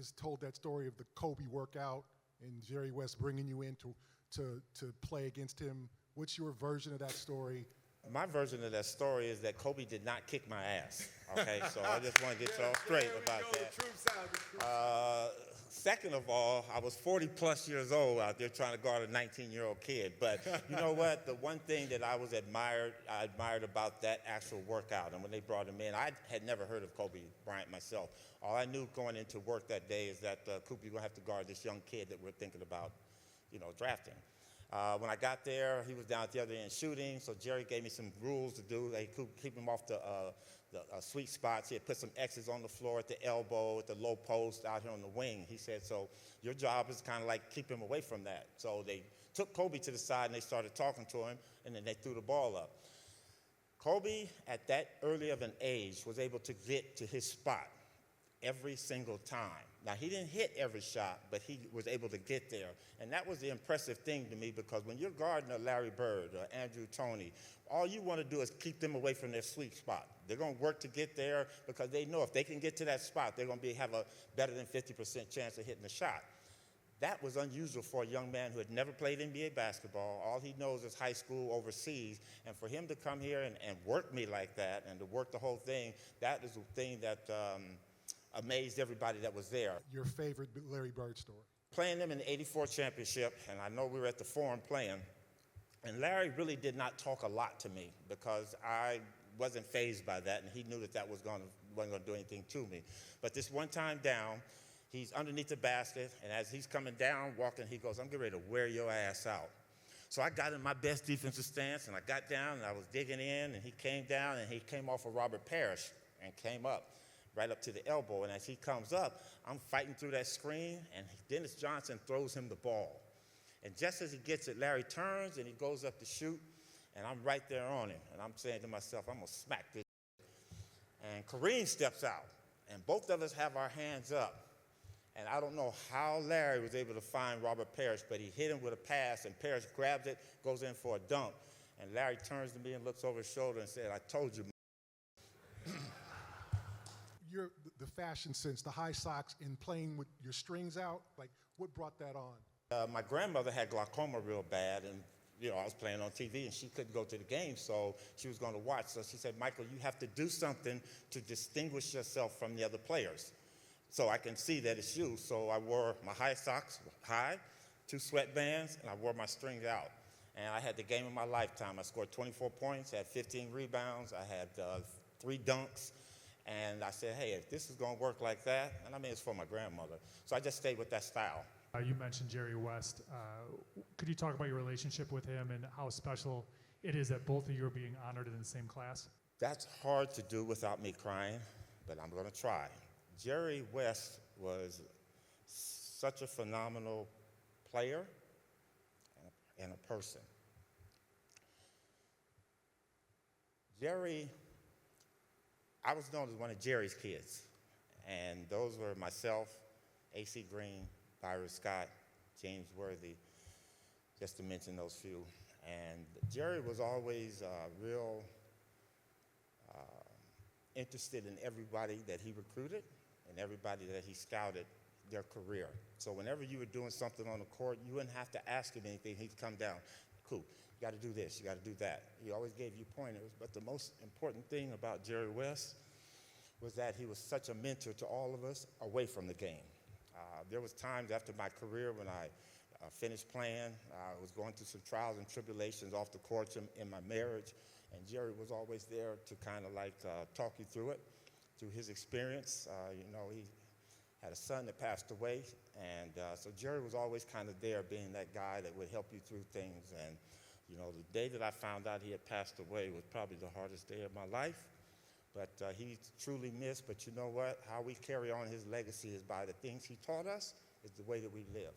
just told that story of the Kobe workout and Jerry West bringing you in to play against him. What's your version of that story? My version of that story is that Kobe did not kick my ass, okay? So I just want to get y'all straight about that. Second of all, I was 40-plus years old out there trying to guard a 19-year-old kid. But you know what? The one thing that I admired about that actual workout, and when they brought him in, I had never heard of Kobe Bryant myself. All I knew going into work that day is that, Coop, you're going to have to guard this young kid that we're thinking about, drafting. When I got there, he was down at the other end shooting, so Jerry gave me some rules to do. They could keep him off the sweet spots. He had put some X's on the floor at the elbow, at the low post, out here on the wing. He said, so your job is kind of like keep him away from that. So they took Kobe to the side, and they started talking to him, and then they threw the ball up. Kobe, at that early of an age, was able to get to his spot every single time. Now, he didn't hit every shot, but he was able to get there. And that was the impressive thing to me, because when you're guarding a Larry Bird or Andrew Toney, all you want to do is keep them away from their sweet spot. They're going to work to get there because they know if they can get to that spot, they're going to have a better than 50% chance of hitting the shot. That was unusual for a young man who had never played NBA basketball. All he knows is high school overseas. And for him to come here and work me like that and to work the whole thing, that is the thing that amazed everybody that was there. Your favorite Larry Bird story? Playing them in the '84 championship, and I know we were at the Forum playing, and Larry really did not talk a lot to me because I wasn't fazed by that, and he knew that wasn't going to do anything to me. But this one time down, he's underneath the basket, and as he's coming down, walking, he goes, I'm getting ready to wear your ass out. So I got in my best defensive stance, and I got down, and I was digging in, and he came down, and he came off of Robert Parrish and came up. Right up to the elbow, and as he comes up, I'm fighting through that screen, and Dennis Johnson throws him the ball. And just as he gets it, Larry turns, and he goes up to shoot, and I'm right there on him. And I'm saying to myself, I'm going to smack this. And Kareem steps out, and both of us have our hands up. And I don't know how Larry was able to find Robert Parrish, but he hit him with a pass, and Parrish grabs it, goes in for a dunk. And Larry turns to me and looks over his shoulder and said, I told you. The fashion sense, the high socks, and playing with your strings out, like what brought that on? My grandmother had glaucoma real bad, and I was playing on TV, and she couldn't go to the game, so she was going to watch. So she said, Michael, you have to do something to distinguish yourself from the other players, so I can see that it's you. So I wore my high socks high, 2 sweatbands, and I wore my strings out. And I had the game of my lifetime. I scored 24 points, had 15 rebounds, I had 3 dunks. And I said, hey, if this is going to work like that, and I mean, it's for my grandmother. So I just stayed with that style. You mentioned Jerry West. Could you talk about your relationship with him and how special it is that both of you are being honored in the same class? That's hard to do without me crying, but I'm going to try. Jerry West was such a phenomenal player and a person. I was known as one of Jerry's kids, and those were myself, A.C. Green, Byron Scott, James Worthy, just to mention those few. And Jerry was always real interested in everybody that he recruited and everybody that he scouted their career. So whenever you were doing something on the court, you wouldn't have to ask him anything. He'd come down, cool. You got to do this, you got to do that. He always gave you pointers, but the most important thing about Jerry West was that he was such a mentor to all of us away from the game. There was times after my career when I finished playing, I was going through some trials and tribulations off the court in my marriage, and Jerry was always there to kind of like talk you through it, through his experience. He had a son that passed away, and so Jerry was always kind of there being that guy that would help you through things. And the day that I found out he had passed away was probably the hardest day of my life. But he's truly missed. But you know what? How we carry on his legacy is by the things he taught us, is the way that we live.